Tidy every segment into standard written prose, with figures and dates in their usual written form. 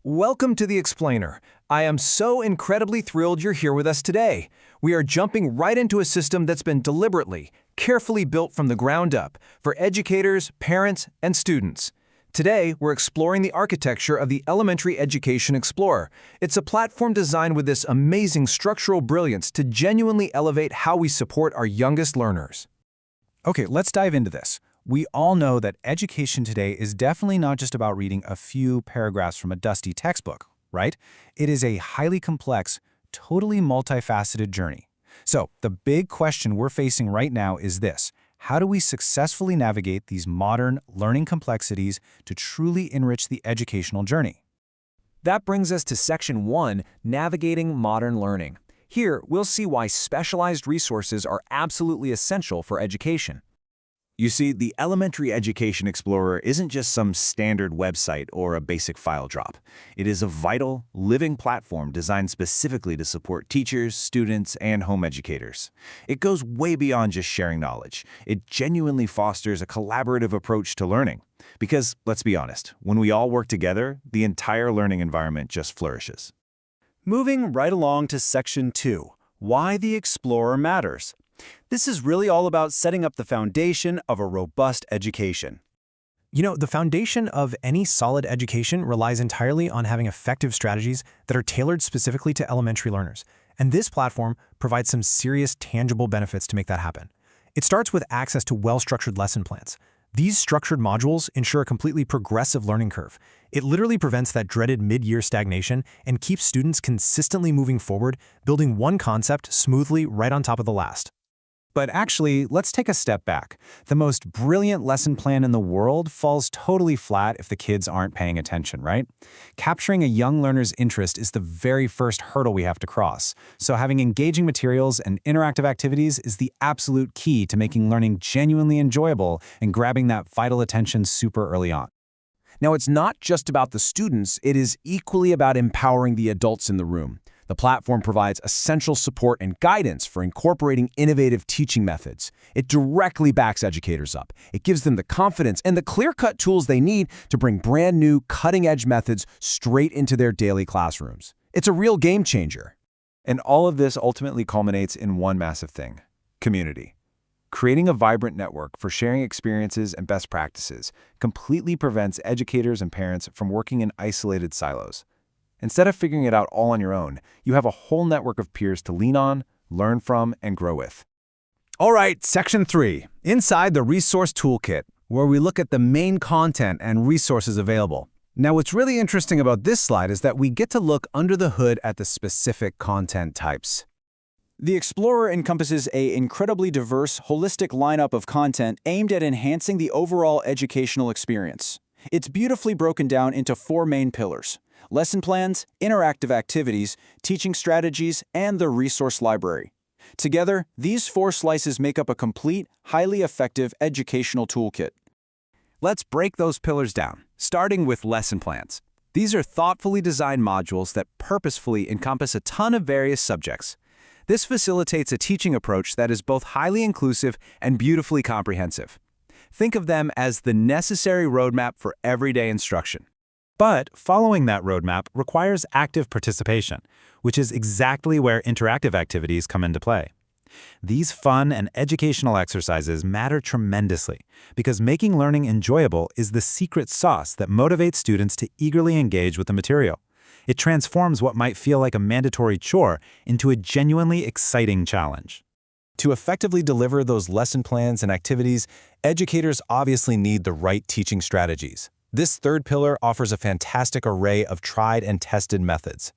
Welcome to The Explainer. I am so incredibly thrilled you're here with us today. We are jumping right into a system that's been deliberately, carefully built from the ground up for educators, parents, and students. Today, we're exploring the architecture of the Elementary Education Explorer. It's a platform designed with this amazing structural brilliance to genuinely elevate how we support our youngest learners. Okay, let's dive into this. We all know that education today is definitely not just about reading a few paragraphs from a dusty textbook, right? It is a highly complex, totally multifaceted journey. So the big question we're facing right now is this: how do we successfully navigate these modern learning complexities to truly enrich the educational journey? That brings us to Section 1, Navigating Modern Learning. Here, we'll see why specialized resources are absolutely essential for education. You see, the Elementary Education Explorer isn't just some standard website or a basic file drop. It is a vital, living platform designed specifically to support teachers, students, and home educators. It goes way beyond just sharing knowledge. It genuinely fosters a collaborative approach to learning. Because, let's be honest, when we all work together, the entire learning environment just flourishes. Moving right along to Section 2, Why the Explorer Matters. This is really all about setting up the foundation of a robust education. You know, the foundation of any solid education relies entirely on having effective strategies that are tailored specifically to elementary learners. And this platform provides some serious, tangible benefits to make that happen. It starts with access to well-structured lesson plans. These structured modules ensure a completely progressive learning curve. It literally prevents that dreaded mid-year stagnation and keeps students consistently moving forward, building one concept smoothly right on top of the last. But actually, let's take a step back. The most brilliant lesson plan in the world falls totally flat if the kids aren't paying attention, right? Capturing a young learner's interest is the very first hurdle we have to cross. So having engaging materials and interactive activities is the absolute key to making learning genuinely enjoyable and grabbing that vital attention super early on. Now, it's not just about the students, it is equally about empowering the adults in the room. The platform provides essential support and guidance for incorporating innovative teaching methods. It directly backs educators up. It gives them the confidence and the clear-cut tools they need to bring brand new, cutting-edge methods straight into their daily classrooms. It's a real game changer. And all of this ultimately culminates in one massive thing: community. Creating a vibrant network for sharing experiences and best practices completely prevents educators and parents from working in isolated silos. Instead of figuring it out all on your own, you have a whole network of peers to lean on, learn from, and grow with. All right, Section 3, Inside the Resource Toolkit, where we look at the main content and resources available. Now, what's really interesting about this slide is that we get to look under the hood at the specific content types. The Explorer encompasses an incredibly diverse, holistic lineup of content aimed at enhancing the overall educational experience. It's beautifully broken down into 4 main pillars: lesson plans, interactive activities, teaching strategies, and the resource library. Together, these 4 slices make up a complete, highly effective educational toolkit. Let's break those pillars down, starting with lesson plans. These are thoughtfully designed modules that purposefully encompass a ton of various subjects. This facilitates a teaching approach that is both highly inclusive and beautifully comprehensive. Think of them as the necessary roadmap for everyday instruction. But following that roadmap requires active participation, which is exactly where interactive activities come into play. These fun and educational exercises matter tremendously because making learning enjoyable is the secret sauce that motivates students to eagerly engage with the material. It transforms what might feel like a mandatory chore into a genuinely exciting challenge. To effectively deliver those lesson plans and activities, educators obviously need the right teaching strategies. This third pillar offers a fantastic array of tried and tested methods.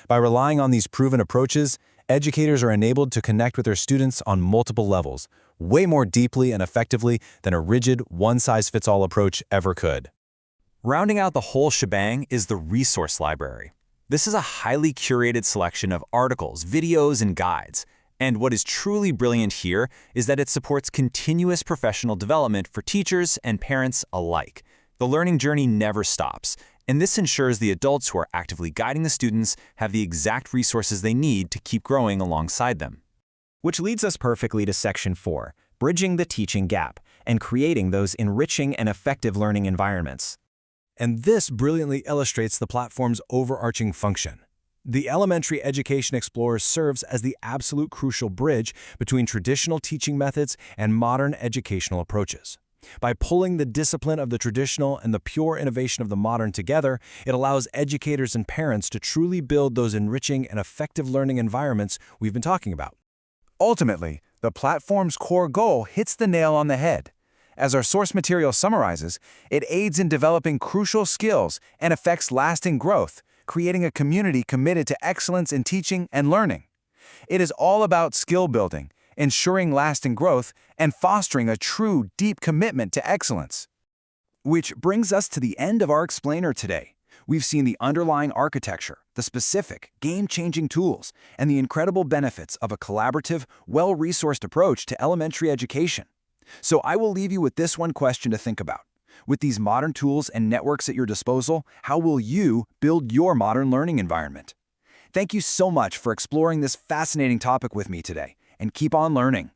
By relying on these proven approaches, educators are enabled to connect with their students on multiple levels, way more deeply and effectively than a rigid, one-size-fits-all approach ever could. Rounding out the whole shebang is the resource library. This is a highly curated selection of articles, videos, and guides. And what is truly brilliant here is that it supports continuous professional development for teachers and parents alike. The learning journey never stops, and this ensures the adults who are actively guiding the students have the exact resources they need to keep growing alongside them. Which leads us perfectly to Section 4, Bridging the Teaching Gap, and creating those enriching and effective learning environments. And this brilliantly illustrates the platform's overarching function. The Elementary Education Explorer serves as the absolute crucial bridge between traditional teaching methods and modern educational approaches. By pulling the discipline of the traditional and the pure innovation of the modern together, it allows educators and parents to truly build those enriching and effective learning environments we've been talking about. Ultimately, the platform's core goal hits the nail on the head. As our source material summarizes, it aids in developing crucial skills and affects lasting growth, creating a community committed to excellence in teaching and learning. It is all about skill building, ensuring lasting growth, and fostering a true, deep commitment to excellence. Which brings us to the end of our explainer today. We've seen the underlying architecture, the specific, game-changing tools, and the incredible benefits of a collaborative, well-resourced approach to elementary education. So I will leave you with this one question to think about. With these modern tools and networks at your disposal, how will you build your modern learning environment? Thank you so much for exploring this fascinating topic with me today, and keep on learning.